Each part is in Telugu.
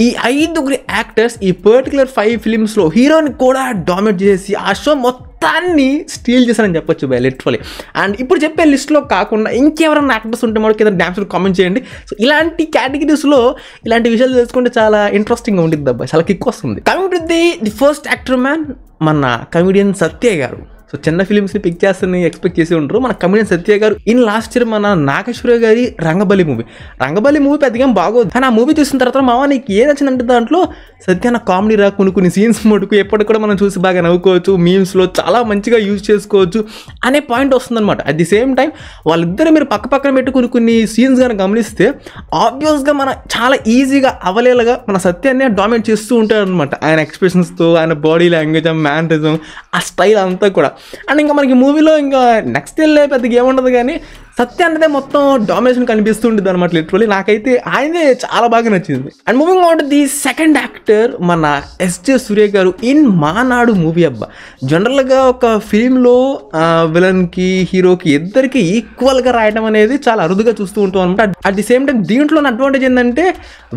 ఈ 5 యాక్టర్స్ ఈ పర్టికులర్ 5 ఫిలిమ్స్లో హీరోని కూడా డామినేట్ చేసి ఆ షో మొత్తాన్ని స్టీల్ చేశారని చెప్పొచ్చు బై లిటరల్లీ. అండ్ ఇప్పుడు చెప్పే లిస్ట్లో కాకుండా ఇంకెవరైనా యాక్టర్స్ ఉంటే మనకి కింద డాన్స్లో కామెంట్ చేయండి. సో ఇలాంటి కేటగిరీస్లో ఇలాంటి విషయాలు తెలుసుకుంటే చాలా ఇంట్రెస్టింగ్గా ఉంటుంది అబ్బాయి, చాలా కిక్ వస్తుంది. Coming to the first actor man మన కమెడియన్ సత్య గారు. సో చిన్న ఫిలిమ్స్ని పిక్ చేస్తారని ఎక్స్పెక్ట్ చేసి ఉంటారు మన కమెడియన్ సత్య గారు. లాస్ట్ ఇయర్ మన నాగేశ్వర గారి రంగబలి మూవీ పెద్దగా బాగోదు, కానీ ఆ మూవీ చూసిన తర్వాత మామ నీకు ఏం నచ్చిందంటే దాంట్లో సత్యాన కామెడీ రా కొన్ని సీన్స్ మటుకు ఎప్పటికి కూడా మనం చూసి బాగా నవ్వుకోవచ్చు, మీమ్స్లో చాలా మంచిగా యూజ్ చేసుకోవచ్చు అనే పాయింట్ వస్తుందన్నమాట. అట్ ది సేమ్ టైం వాళ్ళిద్దరు మీరు పక్కన పెట్టి కొన్ని సీన్స్ కానీ గమనిస్తే ఆబ్వియస్గా మన చాలా ఈజీగా అవలేలుగా మన సత్యాన్ని డామినేట్ చేస్తూ ఉంటారు అనమాట. ఆయన ఎక్స్ప్రెషన్స్తో, ఆయన బాడీ లాంగ్వేజ్, ఆ మ్యానరిజం, ఆ స్టైల్ అంతా కూడా. అండ్ ఇంకా మనకి మూవీలో ఇంకా నెక్స్ట్ వెళ్ళే పెద్దగా ఏముండదు, కానీ సత్య అన్నదే మొత్తం డామినేషన్ కనిపిస్తుంటుంది అనమాట లిటరల్లీ. నాకైతే ఆయనే చాలా బాగా నచ్చింది. And moving on to the second actor మన ఎస్జే సూర్య గారు ఇన్ మానాడు మూవీ. అబ్బా జనరల్గా ఒక ఫిలింలో విలన్కి హీరోకి ఇద్దరికి ఈక్వల్గా రాయడం అనేది చాలా అరుదుగా చూస్తూ ఉంటాం అనమాట. అట్ ది సేమ్ టైం దీంట్లో అడ్వాంటేజ్ ఏంటంటే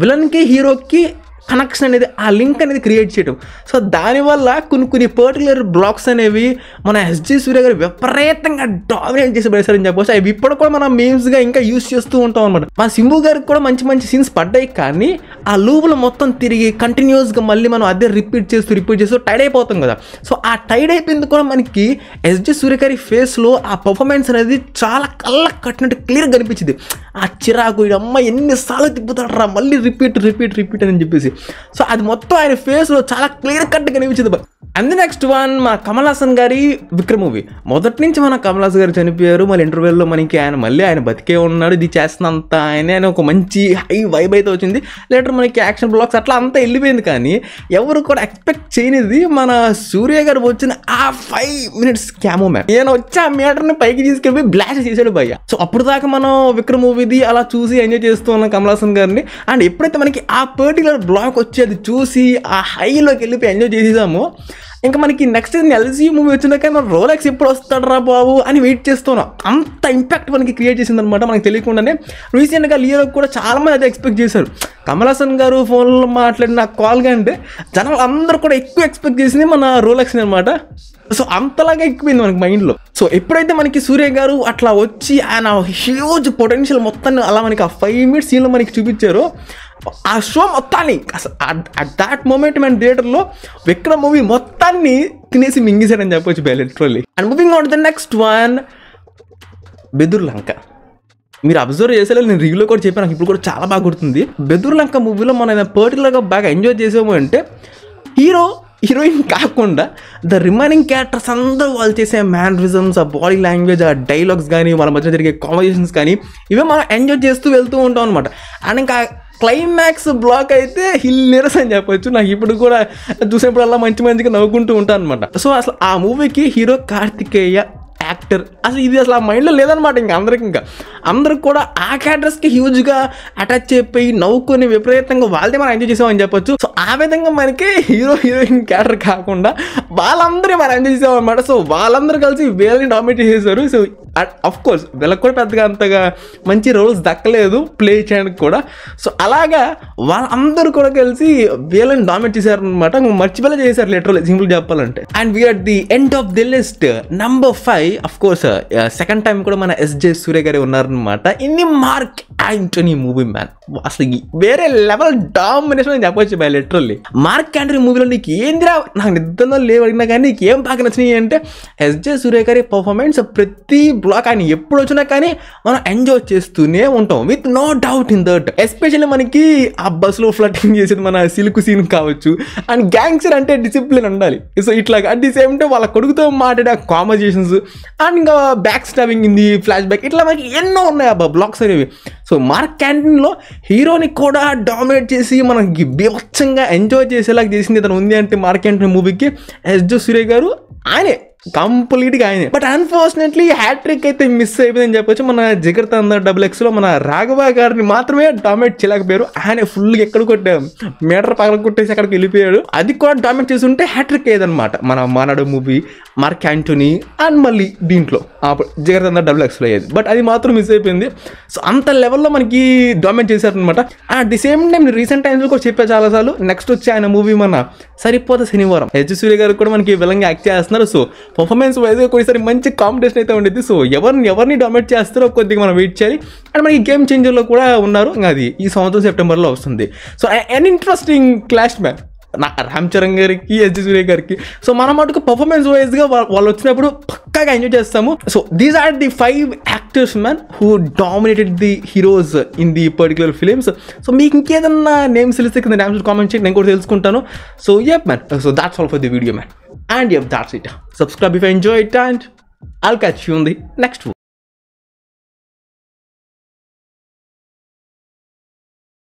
విలన్కి హీరోకి కనెక్షన్ అనేది, ఆ లింక్ అనేది క్రియేట్ చేయడం. సో దానివల్ల కొన్ని పర్టికులర్ బ్లాక్స్ అనేవి మన ఎస్జే సూర్య గారు విపరీతంగా డామినేట్ చేసి పడేశారని చెప్పవచ్చు. అవి ఇప్పుడు కూడా మనం మీమ్స్గా ఇంకా యూజ్ చేస్తూ ఉంటాం అనమాట. మన సింబు గారికి కూడా మంచి సీన్స్ పడ్డాయి, కానీ ఆ లూపులు మొత్తం తిరిగి కంటిన్యూస్గా మళ్ళీ మనం అదే రిపీట్ చేస్తూ టైడ్ అయిపోతాం కదా. సో ఆ టైడ్ అయిపోయింది కూడా మనకి ఎస్జే సూర్య గారి ఫేస్లో ఆ పర్ఫార్మెన్స్ అనేది చాలా కళ్ళకు కట్టినట్టు క్లియర్గా కనిపించింది. ఆ చిరాకు, అమ్మ ఎన్నిసార్లు తిప్పుతాడరా మళ్ళీ రిపీట్ అని చెప్పేసి. సో అది మొత్తం ఆయన ఫేస్లో చాలా క్లియర్ కట్ కనిపించింది. అండ్ నెక్స్ట్ వన్ మా కమల్ హాసన్ గారి విక్రమ్ మూవీ. మొదటి నుంచి మన కమల్ హాసన్ గారు చనిపోయారు, మళ్ళీ ఇంటర్వ్యూలో మనకి ఆయన బతికే ఉన్నాడు, ఇది చేస్తున్నంత ఆయన ఒక మంచి హై వైబ్ అయితే వచ్చింది. లేటర్ మనకి యాక్షన్ బ్లాక్స్ అట్లా అంతా వెళ్ళిపోయింది, కానీ ఎవరు కూడా ఎక్స్పెక్ట్ చేయనిది మన సూర్య గారు వచ్చిన ఆ 5 minutes క్యామో మ్యాన్. ఈయన వచ్చి ఆ మీటర్ని పైకి తీసుకెళ్ళి బ్లాస్ట్ చేశాడు భయ్య. సో అప్పుడు దాకా మనం విక్రమ్ మూవీది అలా చూసి ఎంజాయ్ చేస్తూ ఉన్నాం కమల్ హాసన్ గారిని. అండ్ ఎప్పుడైతే మనకి ఆ పర్టికులర్ బ్లాక్ వచ్చి అది చూసి ఆ హైలోకి వెళ్ళిపోయి ఎంజాయ్ చేసేసామో, ఇంకా మనకి నెక్స్ట్ ఎల్సీ మూవీ వచ్చినాక మనం రోలెక్స్ ఎప్పుడు వస్తాడు రా బాబు అని వెయిట్ చేస్తున్నాం. అంత ఇంపాక్ట్ మనకి క్రియేట్ చేసింది అనమాట మనకి తెలియకుండానే. రీసెంట్గా లియోకి కూడా చాలా మంది అయితే ఎక్స్పెక్ట్ చేశారు. కమల్ హాసన్ గారు ఫోన్లో మాట్లాడిన కాల్ కంటే జనాలు అందరూ కూడా ఎక్కువ ఎక్స్పెక్ట్ చేసింది మన రోలెక్స్ అనమాట. సో అంతలాగా ఎక్కువైంది మనకి మైండ్లో. సో ఎప్పుడైతే మనకి సూర్య గారు అట్లా వచ్చి ఆయన హ్యూజ్ పొటెన్షియల్ మొత్తాన్ని అలా మనకి ఆ 5 minutes సీన్లో మనకి చూపించారో, ఆ షో మొత్తాన్ని అట్ దాట్ మూమెంట్ మన థియేటర్లో విక్రమ్ మూవీ మొత్తాన్ని తినేసి మింగేశాడని చెప్పొచ్చు literally. And moving on to the next one, Bedur Lanka. మీరు అబ్జర్వ్ చేసేలా నేను రివ్యూలో కూడా చెప్పాను, నాకు ఇప్పుడు కూడా చాలా బాగా గుర్తుంది. బెదుర్ లంక మూవీలో మనం పర్టికులర్గా బాగా ఎంజాయ్ చేసాము అంటే హీరోయిన్ కాకుండా ద రిమైనింగ్ క్యారెక్టర్స్ అందరూ వాళ్ళు చేసే మ్యానరిజమ్స్, ఆ బాడీ లాంగ్వేజ్, ఆ డైలాగ్స్ కానీ వాళ్ళ మధ్య జరిగే కాన్వర్జేషన్స్ కానీ ఇవే మనం ఎంజాయ్ చేస్తూ వెళ్తూ ఉంటాం అనమాట. అండ్ ఇంకా క్లైమాక్స్ బ్లాక్ అయితే హిల్లేరస్ అని చెప్పొచ్చు. నాకు ఇప్పుడు కూడా చూసినప్పుడు అలా మంచిగా నవ్వుకుంటూ ఉంటాను అనమాట. సో అసలు ఆ మూవీకి హీరో కార్తికేయ యాక్టర్ అసలు ఇది అసలు ఆ మైండ్లో లేదనమాట. అందరికి కూడా ఆ క్యారెక్టర్స్కి హ్యూజ్గా అటాచ్ అయిపోయి నవ్వుకొని విపరీతంగా వాళ్ళదే మనం ఎంజాయ్ చేసామని చెప్పొచ్చు. సో ఆ విధంగా మనకి హీరోయిన్ క్యారెక్టర్ కాకుండా వాళ్ళందరూ మనం ఎంజాయ్ చేసాం అనమాట. సో వాళ్ళందరూ కలిసి వీళ్ళని డామినేట్ చేసేసారు. సో అఫ్ కోర్స్ వీళ్ళకి కూడా పెద్దగా అంతగా మంచి రోల్స్ దక్కలేదు ప్లే చేయడానికి కూడా. సో అలాగా వాళ్ళందరూ కూడా కలిసి వీళ్ళని డామినేట్ చేశారనమాట. మర్చిపోలే చేశారు లిటరల్లీ సింపుల్ చెప్పాలంటే. And we are at the end of the list. Number 5 of course second time కూడా మన ఎస్జే సూర్య గారు ఉన్నారనమాట. ఇన్ని మార్క్ యాంటనీ మూవీ మ్యాన్. అసలు వేరే లెవెల్ డామినేషన్ అని చెప్పొచ్చు బై లిటరల్లీ. మార్క్ యాంటనీ మూవీలో నీకు ఏందిరా నాకు నిద్రలో లేవు అడిగినా కానీ నీకు ఏం బాగా నచ్చినాయి అంటే ఎస్జే సూర్య గారి పర్ఫార్మెన్స్. ప్రతి బ్లాక్ ఆయన ఎప్పుడు వచ్చినా కానీ మనం ఎంజాయ్ చేస్తూనే ఉంటాం with no doubt in that. Especially మనకి ఆ బస్సులో ఫ్లటింగ్ చేసేది మన సిల్క్ సీన్ కావచ్చు. అండ్ గ్యాంగ్స్టర్ అంటే డిసిప్లిన్ ఉండాలి. సో ఇట్లా అట్ ది సేమ్ టైం వాళ్ళ కొడుకుతో మాట్లాడే కాన్వర్జేషన్స్ అండ్ ఇంకా back stabbing in the flash back, ఇట్లా మనకి ఎన్నో ఉన్నాయి అబ్బా బ్లాక్స్ అనేవి. సో మార్క్ క్యాంటీన్లో హీరోని కూడా డామినేట్ చేసి మనకి బీభత్సంగా ఎంజాయ్ చేసేలాగా చేసింది ఏదైనా ఉంది అంటే మార్క్ క్యాంటీన్ మూవీకి ఎస్జే సూర్య గారు ఆయనే. కంప్లీట్గా ఆయనే. బట్ అన్ఫార్చునేట్లీ హ్యాట్రిక్ అయితే మిస్ అయిపోయిందని చెప్పొచ్చు. మన జిగర్ తందర్ XXలో మన రాఘవ గారిని మాత్రమే డామినేట్ చేయలేకపోయారు. ఆయన ఫుల్ ఎక్కడ కొట్టాం మీటర్ పక్కన కొట్టేసి అక్కడికి వెళ్ళిపోయాడు. అది కూడా డామినేట్ చేసి ఉంటే హ్యాట్రిక్ అయ్యేదన్నమాట. మన మానాడు మూవీ, మార్క్ యాంటోనీ అండ్ మళ్ళీ దీంట్లో జిగర్ తందర్ XXలో అయ్యేది. బట్ అది మాత్రం మిస్ అయిపోయింది. సో అంత లెవెల్లో మనకి డామినేట్ చేశారనమాట. At the same time recent టైమ్స్లో కూడా చెప్పా చాలాసార్లు, నెక్స్ట్ వచ్చి ఆయన మూవీ మన సరిపోతే శనివారం సూర్య గారు కూడా మనకి విలంగా యాక్ట్ చేస్తున్నారు. సో పర్ఫార్మెన్స్ వైజ్గా కొన్నిసారి మంచి కాంపిటీషన్ అయితే ఉండేది. సో ఎవరిని డామినేట్ చేస్తారో కొద్దిగా మనం వెయిట్ చేయాలి. అండ్ మనకి గేమ్ చేంజర్లో కూడా ఉన్నారు, అది ఈ సంవత్సరం సెప్టెంబర్లో వస్తుంది. So an interesting clash man Ram Charan గారికి, సూర్య గారికి. సో మన మటుకు పర్ఫార్మెన్స్ వైజ్గా వాళ్ళు వచ్చినప్పుడు పక్కాగా ఎంజాయ్ చేస్తాము. So these are the 5 actors man who dominated the heroes in the particular films. So మీకు ఇంకేదన్నా నేమ్స్ తెలిస్తే కింద నేమ్స్ కామెంట్ చేయండి, నేను కూడా తెలుసుకుంటాను. So yup man, so that's all for the video man. And yep, that's it. Subscribe if you enjoy it, and I'll catch you on the next one.